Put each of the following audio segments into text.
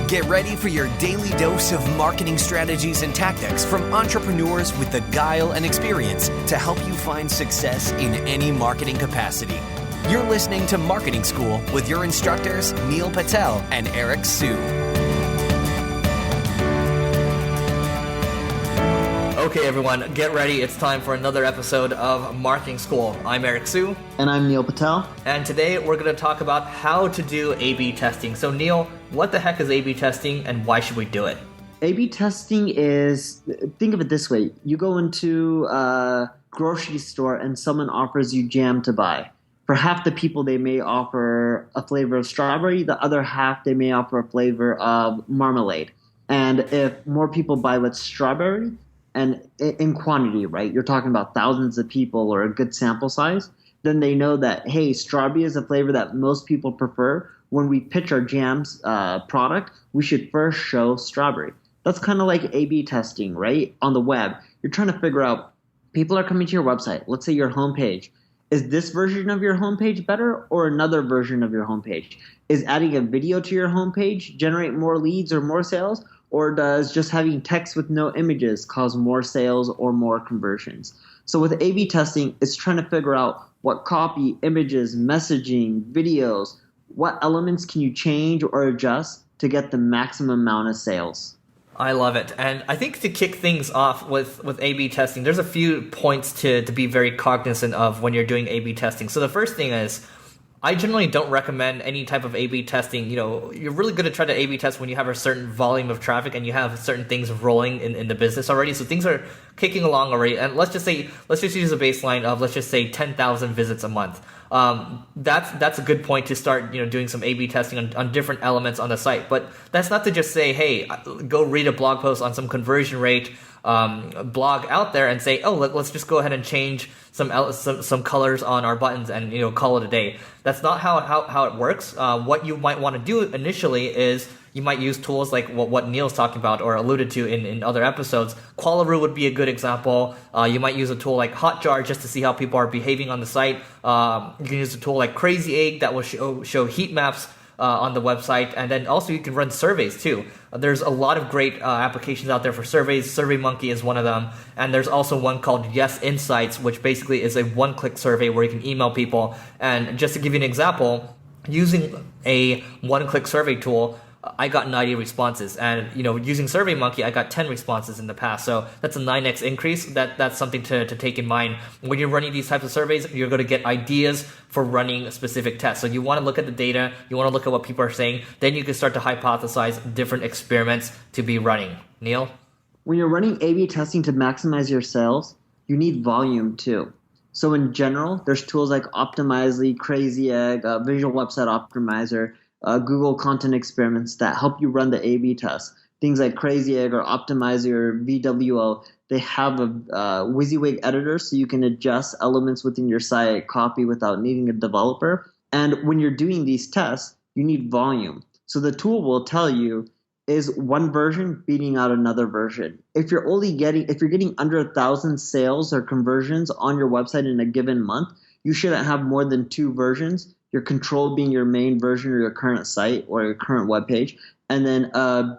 Get ready for your daily dose of marketing strategies and tactics from entrepreneurs with the guile and experience to help you find success in any marketing capacity. You're listening to Marketing School with your instructors, Neil Patel and Eric Siu. Okay, everyone, get ready. It's time for another episode of Marketing School. I'm Eric Siu. And I'm Neil Patel. And today we're going to talk about how to do A-B testing. So, Neil, what the heck is A-B testing and why should we do it? A-B testing is, think of it this way. You go into a grocery store and someone offers you jam to buy. For half the people, they may offer a flavor of strawberry. The other half, they may offer a flavor of marmalade. And if more people buy with strawberry, and in quantity, right, you're talking about thousands of people or a good sample size, then they know that, hey, strawberry is a flavor that most people prefer. When we pitch our jams product, we should first show strawberry. That's kind of like A-B testing, right? On the web, you're trying to figure out, people are coming to your website. Let's say your homepage. Is this version of your homepage better or another version of your homepage? Is adding a video to your homepage generate more leads or more sales? Or does just having text with no images cause more sales or more conversions? So with A-B testing, it's trying to figure out what copy, images, messaging, videos, what elements can you change or adjust to get the maximum amount of sales. I love it. And I think to kick things off with A-B testing, there's a few points to be very cognizant of when you're doing A-B testing. So the first thing is, I generally don't recommend any type of A-B testing. You know, you're really going to try to A-B test when you have a certain volume of traffic and you have certain things rolling in the business already. So things are kicking along already. And let's just use a baseline of, let's just say 10,000 visits a month. That's a good point to start, doing some A-B testing on different elements on the site. But that's not to just say, hey, go read a blog post on some conversion rate blog out there and say, oh, let's just go ahead and change some colors on our buttons and call it a day. That's not how it works. What you might want to do initially is you might use tools like what Neil's talking about or alluded to in other episodes. Qualaroo would be a good example. You might use a tool like Hotjar just to see how people are behaving on the site. You can use a tool like Crazy Egg that will show heat maps on the website, and then also you can run surveys too. There's a lot of great applications out there for surveys. SurveyMonkey is one of them, and there's also one called Yes Insights, which basically is a one-click survey where you can email people. And just to give you an example, using a one-click survey tool, I got 90 responses, and using SurveyMonkey, I got 10 responses in the past. So that's a 9x increase. That's something to take in mind when you're running these types of surveys. You're going to get ideas for running specific tests. So you want to look at the data, you want to look at what people are saying, then you can start to hypothesize different experiments to be running. Neil? When you're running A-B testing to maximize your sales, you need volume too. So in general, there's tools like Optimizely, Crazy Egg, Visual Website Optimizer, Google Content Experiments that help you run the A-B test. Things like Crazy Egg or Optimizer or VWO, they have a WYSIWYG editor so you can adjust elements within your site copy without needing a developer. And when you're doing these tests, you need volume. So the tool will tell you, is one version beating out another version? If you're getting under 1,000 sales or conversions on your website in a given month, you shouldn't have more than 2 versions. Your control being your main version or your current site or your current web page, and then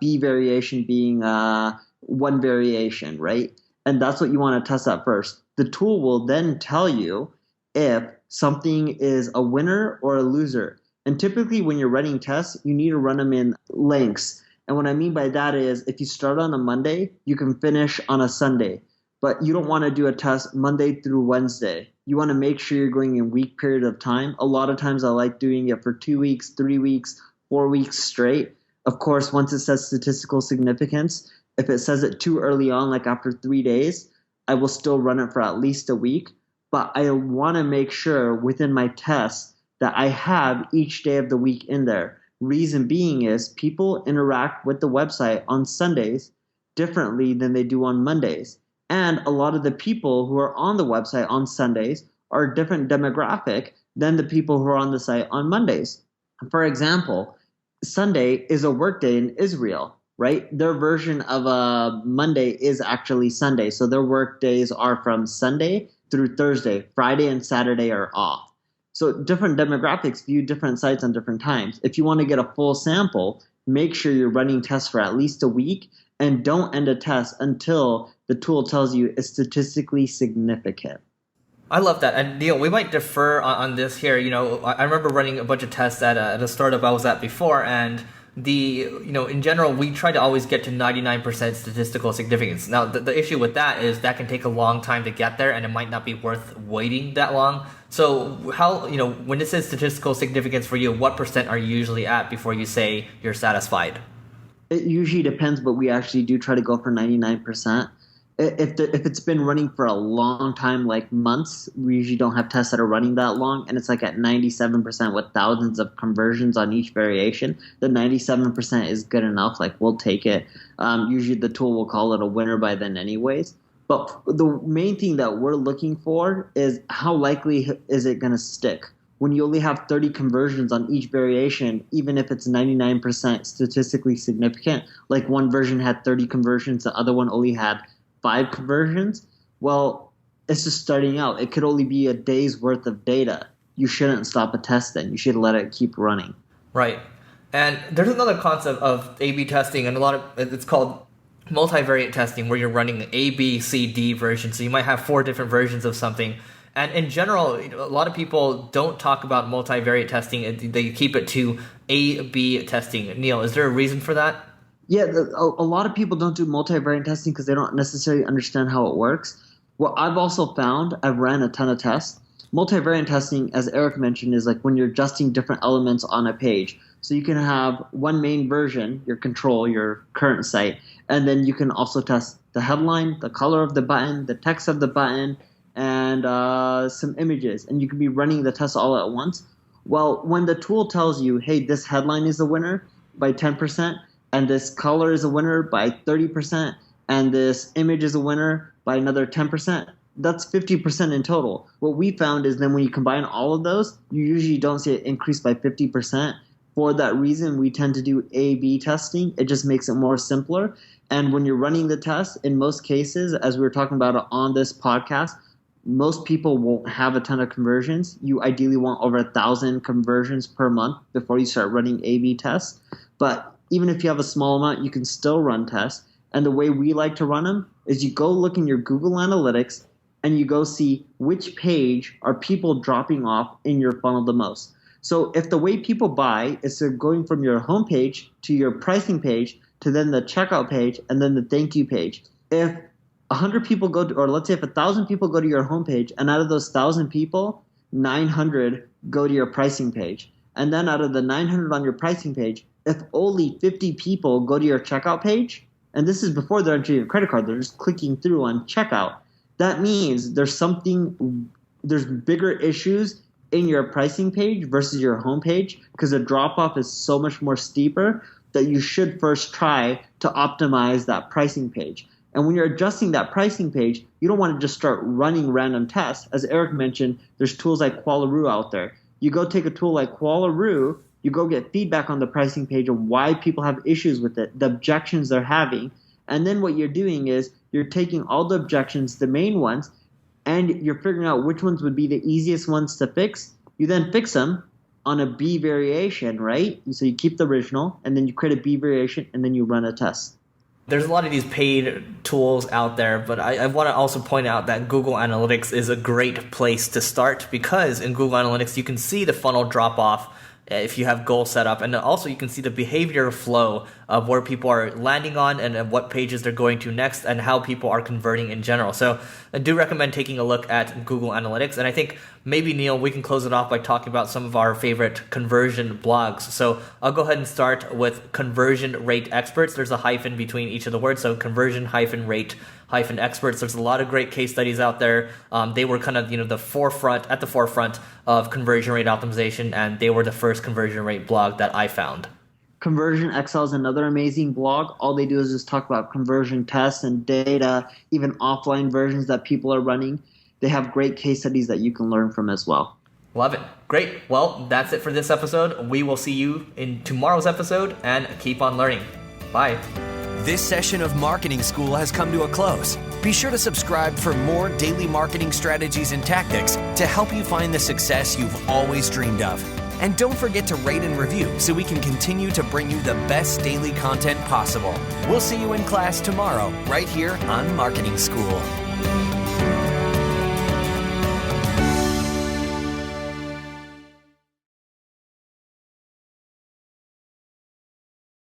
B variation being one variation, right? And that's what you want to test out first. The tool will then tell you if something is a winner or a loser. And typically when you're running tests, you need to run them in lengths. And what I mean by that is if you start on a Monday, you can finish on a Sunday. But you don't want to do a test Monday through Wednesday. You want to make sure you're going in week period of time. A lot of times I like doing it for 2 weeks, 3 weeks, 4 weeks straight. Of course, once it says statistical significance, if it says it too early on, like after 3 days, I will still run it for at least a week. But I want to make sure within my tests that I have each day of the week in there. Reason being is people interact with the website on Sundays differently than they do on Mondays. And a lot of the people who are on the website on Sundays are a different demographic than the people who are on the site on Mondays. For example, Sunday is a workday in Israel, right? Their version of a Monday is actually Sunday. So their work days are from Sunday through Thursday. Friday and Saturday are off. So different demographics view different sites on different times. If you want to get a full sample, make sure you're running tests for at least a week and don't end a test until the tool tells you it's statistically significant. I love that. And Neil, we might defer on this here. I remember running a bunch of tests at a startup I was at before, and in general, we try to always get to 99% statistical significance. Now, the issue with that is that can take a long time to get there, and it might not be worth waiting that long. So how, when it says statistical significance for you, what percent are you usually at before you say you're satisfied? It usually depends, but we actually do try to go for 99%. If it's been running for a long time, like months, we usually don't have tests that are running that long, and it's like at 97% with thousands of conversions on each variation. The 97% is good enough. Like, we'll take it. Usually the tool will call it a winner by then anyways. But the main thing that we're looking for is how likely is it going to stick. When you only have 30 conversions on each variation, even if it's 99% statistically significant, like one version had 30 conversions, the other one only had 5 conversions, well, it's just starting out. It could only be a day's worth of data. You shouldn't stop a test then. You should let it keep running. Right. And there's another concept of A/B testing, and it's called multivariate testing, where you're running A, B, C, D versions. So you might have 4 different versions of something. And in general, a lot of people don't talk about multivariate testing. They keep it to A/B testing. Neil, is there a reason for that? Yeah, a lot of people don't do multivariate testing because they don't necessarily understand how it works. What I've also found, I've ran a ton of tests. Multivariate testing, as Eric mentioned, is like when you're adjusting different elements on a page. So you can have one main version, your control, your current site, and then you can also test the headline, the color of the button, the text of the button, and some images. And you can be running the tests all at once. Well, when the tool tells you, hey, this headline is the winner by 10%, and this color is a winner by 30%, and this image is a winner by another 10%. That's 50% in total. What we found is then when you combine all of those, you usually don't see it increase by 50%. For that reason, we tend to do A/B testing. It just makes it more simpler. And when you're running the test, in most cases, as we were talking about on this podcast, most people won't have a ton of conversions. You ideally want over 1,000 conversions per month before you start running A/B tests. But even if you have a small amount, you can still run tests. And the way we like to run them is you go look in your Google Analytics and you go see which page are people dropping off in your funnel the most. So if the way people buy is they're going from your homepage to your pricing page to then the checkout page and then the thank you page. If 100 people go to, or let's say if 1,000 people go to your homepage, and out of those 1,000 people, 900 go to your pricing page. And then out of the 900 on your pricing page, if only 50 people go to your checkout page, and this is before they're entering your credit card, they're just clicking through on checkout, that means there's bigger issues in your pricing page versus your homepage because the drop-off is so much more steeper that you should first try to optimize that pricing page. And when you're adjusting that pricing page, you don't want to just start running random tests. As Eric mentioned, there's tools like Qualaroo out there. You go take a tool like Qualaroo, you go get feedback on the pricing page of why people have issues with it, the objections they're having. And then what you're doing is you're taking all the objections, the main ones, and you're figuring out which ones would be the easiest ones to fix. You then fix them on a B variation, right? So you keep the original, and then you create a B variation, and then you run a test. There's a lot of these paid tools out there, but I want to also point out that Google Analytics is a great place to start because in Google Analytics, you can see the funnel drop off if you have goals set up. And also you can see the behavior flow of where people are landing on and what pages they're going to next and how people are converting in general. So I do recommend taking a look at Google Analytics. And I think maybe, Neil, we can close it off by talking about some of our favorite conversion blogs. So I'll go ahead and start with conversion rate experts. There's a hyphen between each of the words. So conversion rate experts. There's a lot of great case studies out there. They were kind of, at the forefront of conversion rate optimization, and they were the first conversion rate blog that I found. Conversion XL is another amazing blog. All they do is just talk about conversion tests and data, even offline versions that people are running. They have great case studies that you can learn from as well. Love it. Great. Well, that's it for this episode. We will see you in tomorrow's episode, and keep on learning. Bye. This session of Marketing School has come to a close. Be sure to subscribe for more daily marketing strategies and tactics to help you find the success you've always dreamed of. And don't forget to rate and review so we can continue to bring you the best daily content possible. We'll see you in class tomorrow, right here on Marketing School.